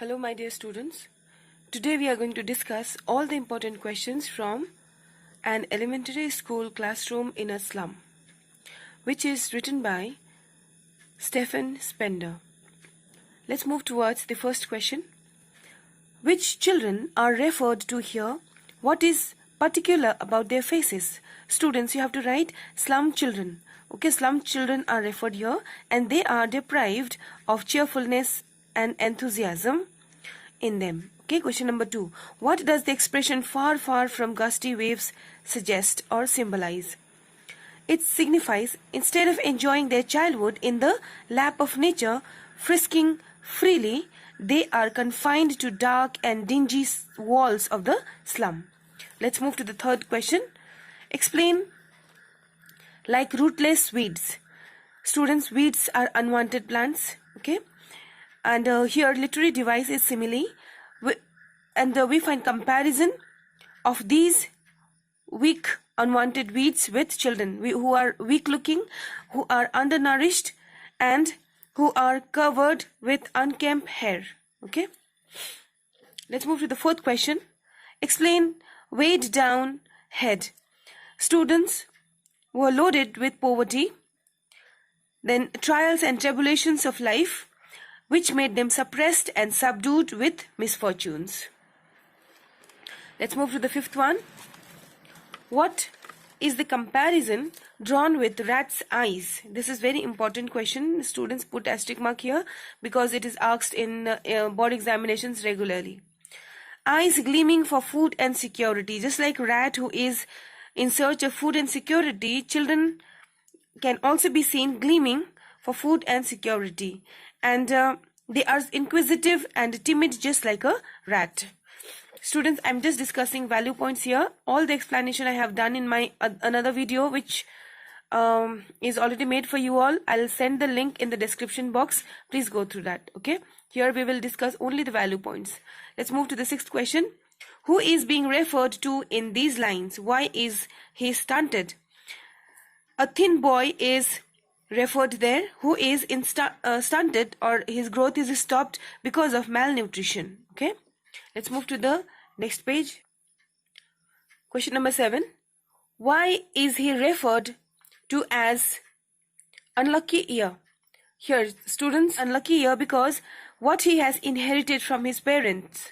Hello my dear students. Today we are going to discuss all the important questions from an elementary school classroom in a slum, which is written by Stephen Spender. Let's move towards the first question. Which children are referred to here? What is particular about their faces? Students, you have to write slum children. Okay, slum children are referred here and they are deprived of cheerfulness and enthusiasm in them. Okay, question number 2. What does the expression far, far from gusty waves suggest or symbolize? It signifies instead of enjoying their childhood in the lap of nature, frisking freely, they are confined to dark and dingy walls of the slum. Let's move to the third question. Explain like rootless weeds. Students, weeds are unwanted plants. Okay. And here literary device is simile. And we find comparison of these weak unwanted weeds with children who are weak looking, who are undernourished, and who are covered with unkempt hair. Okay. Let's move to the fourth question. Explain weighed down head. Students were loaded with poverty, then trials and tribulations of life, which made them suppressed and subdued with misfortunes. Let's move to the fifth one. What is the comparison drawn with rat's eyes? This is very important question. Students put asterisk mark here because it is asked in board examinations regularly. Eyes gleaming for food and security. Just like rat who is in search of food and security, children can also be seen gleaming for food and security. And they are inquisitive and timid just like a rat. Students, I'm just discussing value points here. All the explanation I have done in my another video which is already made for you all. I'll send the link in the description box. Please go through that. Okay. Here we will discuss only the value points. Let's move to the sixth question. Who is being referred to in these lines? Why is he stunted? A thin boy is referred there who is stunted, or his growth is stopped because of malnutrition. Okay. Let's move to the next page. Question number 7. Why is he referred to as unlucky year? Here, students, unlucky year because what he has inherited from his parents.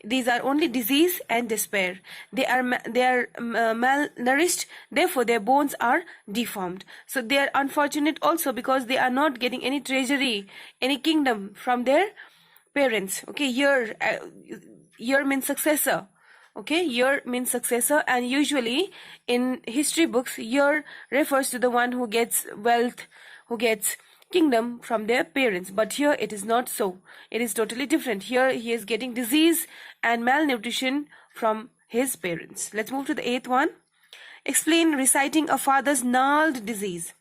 These are only disease and despair. They are malnourished, therefore their bones are deformed. So they are unfortunate also because they are not getting any treasury, any kingdom from their parents. Okay, year means successor. Okay, year means successor, and usually in history books, year refers to the one who gets wealth, who gets kingdom from their parents. But here it is not so. It is totally different. Here he is getting disease and malnutrition from his parents. Let's move to the 8th one. Explain reciting a father's gnarled disease.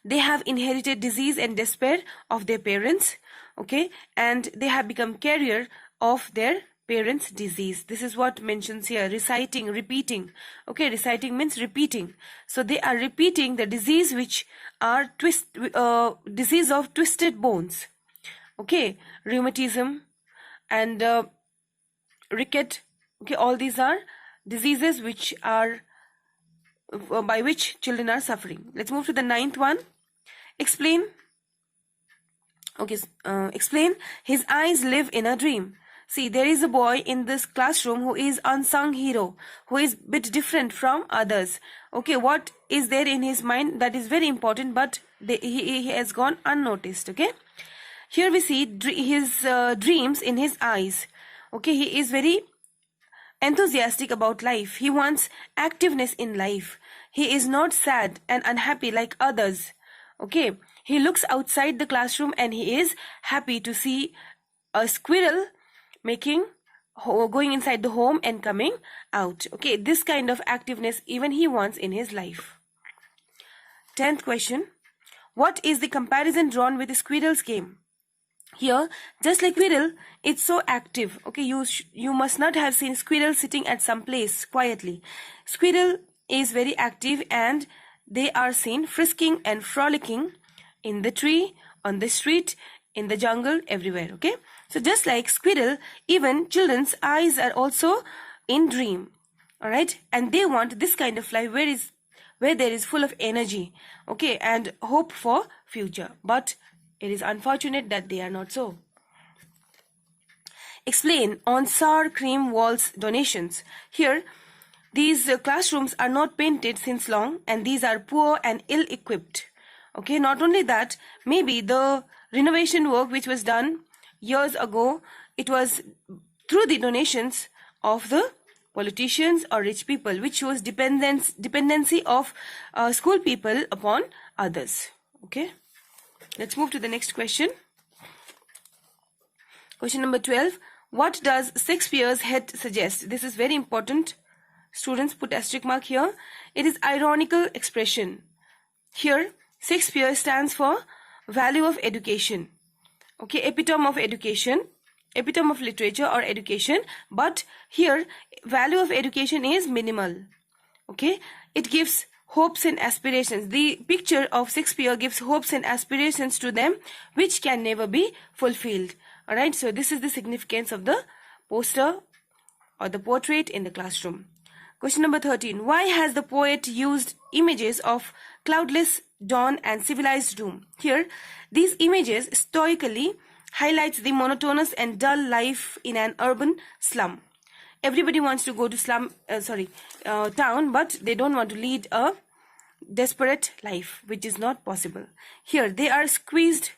They have inherited disease and despair of their parents. Okay, and they have become carrier of their parents' disease. This is what mentions here. Reciting, repeating. Okay, reciting means repeating. So they are repeating the disease which are disease of twisted bones. Okay, rheumatism and ricket. Okay, all these are diseases which are by which children are suffering. Let's move to the 9th one. Explain. Okay, explain. His eyes live in a dream. See, there is a boy in this classroom who is unsung hero, who is a bit different from others. Okay, what is there in his mind? That is very important, but he has gone unnoticed. Okay, here we see his dreams in his eyes. Okay, he is very enthusiastic about life. He wants activeness in life. He is not sad and unhappy like others. Okay, he looks outside the classroom and he is happy to see a squirrel going inside the home and coming out. Okay, this kind of activeness even he wants in his life. 10th question. What is the comparison drawn with the squirrel's game? Here, just like squirrel, it's so active. Okay, you must not have seen squirrel sitting at some place quietly. Squirrel is very active and they are seen frisking and frolicking in the tree, on the street, in the jungle, everywhere. Okay, so just like squirrel, even children's eyes are also in dream. All right, and they want this kind of life where there is full of energy, okay, and hope for future. But it is unfortunate that they are not so. Explain on sour cream walls donations. Here, these classrooms are not painted since long, and these are poor and ill-equipped. Okay, not only that, maybe the renovation work which was done years ago, it was through the donations of the politicians or rich people, which shows dependency of school people upon others. Okay, let's move to the next question. Question number 12. What does Shakespeare's head suggest? This is very important. Students, put asterisk mark here. It is ironical expression. Here, Shakespeare stands for value of education. Okay, epitome of education, epitome of literature or education. But here, value of education is minimal. Okay, it gives hopes and aspirations. The picture of Shakespeare gives hopes and aspirations to them which can never be fulfilled. Alright, so this is the significance of the poster or the portrait in the classroom. Question number 13. Why has the poet used images of cloudless dawn and civilized doom? Here, these images stoically highlights the monotonous and dull life in an urban slum. Everybody wants to go to town, but they don't want to lead a desperate life, which is not possible. Here, they are squeezed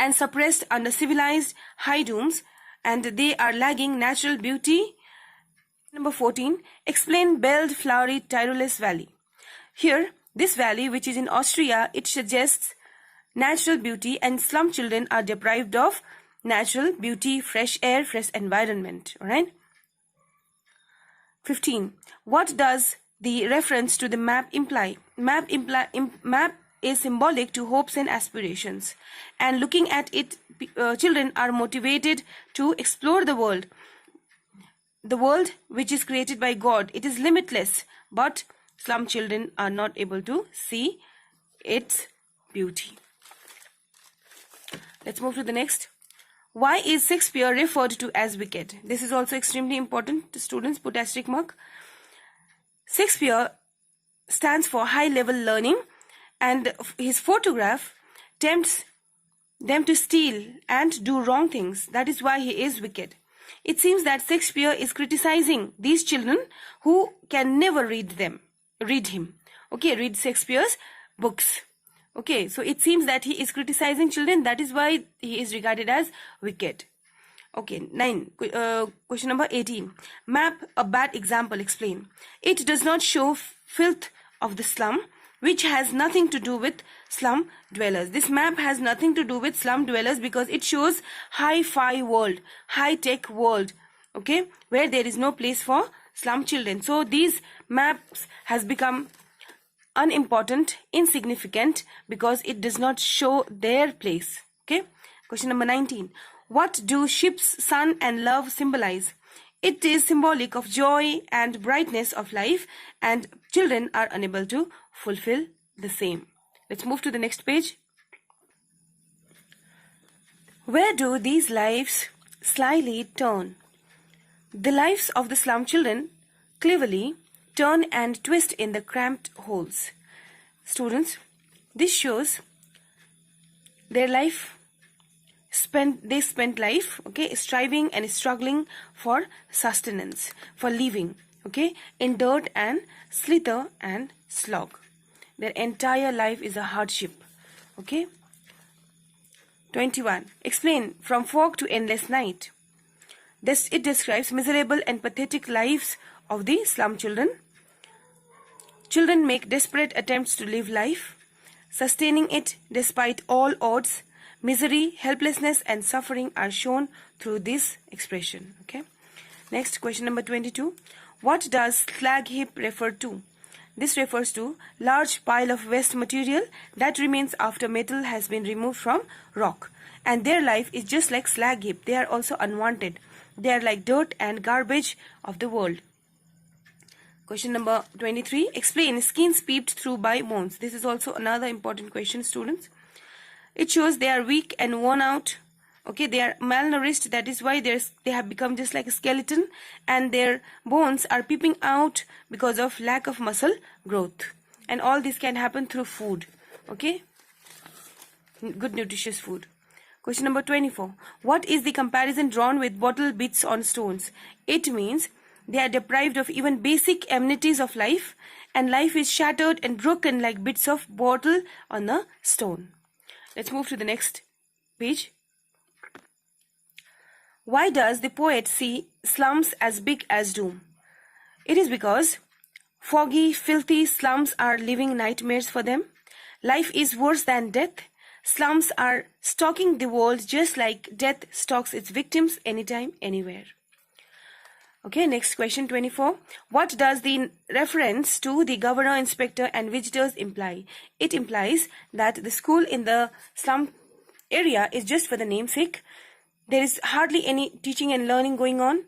and suppressed under civilized high dooms, and they are lagging natural beauty. Number 14. Explain Belled Flowery Tyrolese Valley. Here, this valley, which is in Austria, it suggests natural beauty, and slum children are deprived of natural beauty, fresh air, fresh environment. Alright. 15. What does the reference to the map imply? Map is symbolic to hopes and aspirations, and looking at it, children are motivated to explore the world which is created by God. It is limitless, but slum children are not able to see its beauty. Let's move to the next. Why is Shakespeare referred to as wicked? This is also extremely important. The students, put asterisk mark. Shakespeare stands for high level learning, and his photograph tempts them to steal and do wrong things. That is why he is wicked. It seems that Shakespeare is criticizing these children who can never read him. Okay, read Shakespeare's books. Okay, so it seems that he is criticizing children. That is why he is regarded as wicked. Okay, 9. Question number 18. Map a bad example. Explain. It does not show filth of the slum, which has nothing to do with slum dwellers. This map has nothing to do with slum dwellers because it shows hi-fi world, high-tech world, okay, where there is no place for slum children. So these maps has become unimportant, insignificant, because it does not show their place. Okay. Question number 19. What do ships, sun and love symbolize? It is symbolic of joy and brightness of life, and children are unable to fulfill the same. Let's move to the next page. Where do these lives slyly turn? The lives of the slum children cleverly turn and twist in the cramped holes. Students, this shows their life. They spent life, okay, striving and struggling for sustenance, for living, okay, in dirt and slither and slog. Their entire life is a hardship, okay. 21. Explain From Fog to Endless Night. It describes miserable and pathetic lives of the slum children. Children make desperate attempts to live life, sustaining it despite all odds. Misery, helplessness and suffering are shown through this expression. Okay. Next, question number 22. What does slag heap refer to? This refers to large pile of waste material that remains after metal has been removed from rock. And their life is just like slag heap. They are also unwanted. They are like dirt and garbage of the world. Question number 23. Explain skins peeped through by moons. This is also another important question, students. It shows they are weak and worn out. Okay, they are malnourished. That is why they have become just like a skeleton, and their bones are peeping out because of lack of muscle growth. And all this can happen through food. Okay, good nutritious food. Question number 24. What is the comparison drawn with bottle bits on stones? It means they are deprived of even basic amenities of life, and life is shattered and broken like bits of bottle on a stone. Let's move to the next page. Why does the poet see slums as big as doom? It is because foggy, filthy slums are living nightmares for them. Life is worse than death. Slums are stalking the world just like death stalks its victims anytime, anywhere. Okay, next question 24. What does the reference to the governor, inspector and visitors imply? It implies that the school in the slum area is just for the namesake. There is hardly any teaching and learning going on.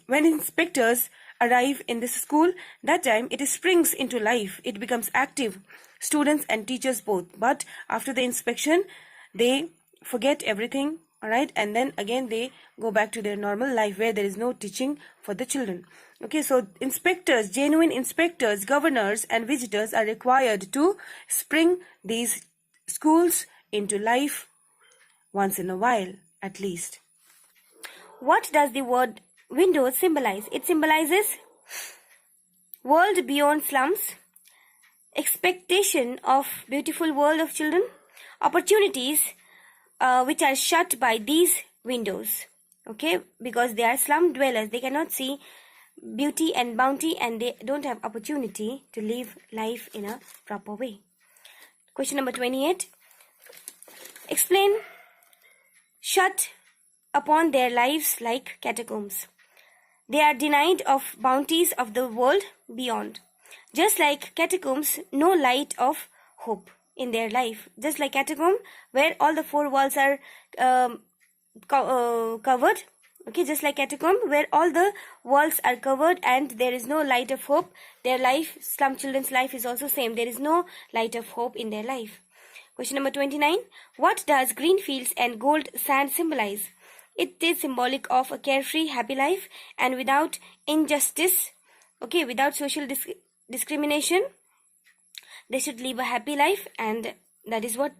When inspectors arrive in this school, that time it springs into life. It becomes active, students and teachers both. But after the inspection, they forget everything, alright, and then again they go back to their normal life where there is no teaching for the children. Okay, so inspectors, genuine inspectors, governors and visitors are required to spring these schools into life once in a while, at least. What does the word windows symbolize? It symbolizes world beyond slums, expectation of beautiful world of children, opportunities which are shut by these windows. Okay, because they are slum dwellers, they cannot see beauty and bounty, and they don't have opportunity to live life in a proper way. Question number 28. Explain shut upon their lives like catacombs. They are denied of bounties of the world beyond. Just like catacombs, no light of hope in their life. Just like catacomb, where all the four walls are covered. Okay, just like catacomb, where all the walls are covered and there is no light of hope. Their life, slum children's life is also same. There is no light of hope in their life. Question number 29. What does green fields and gold sand symbolize? It is symbolic of a carefree, happy life and without injustice. Okay, without social discrimination. They should live a happy life, and that is what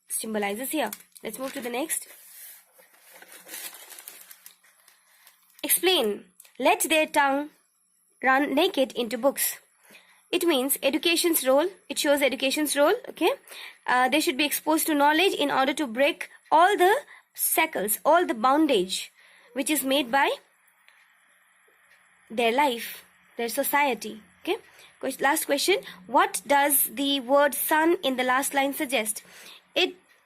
symbolizes here. Let's move to the next. Explain. Let their tongue run naked into books. It means education's role. It shows education's role. Okay, they should be exposed to knowledge in order to break all the shackles, all the bondage which is made by their life, their society. Okay. Last question. What does the word sun in the last line suggest?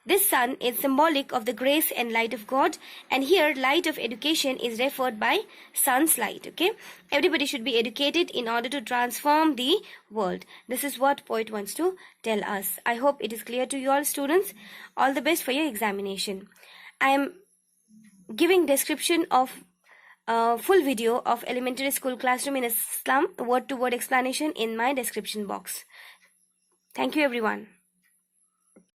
This sun is symbolic of the grace and light of God, and here light of education is referred by sun's light. Okay, everybody should be educated in order to transform the world. This is what poet wants to tell us. I hope it is clear to you all, students. All the best for your examination. I am giving description of full video of elementary school classroom in a slum, word to word explanation in my description box. Thank you everyone.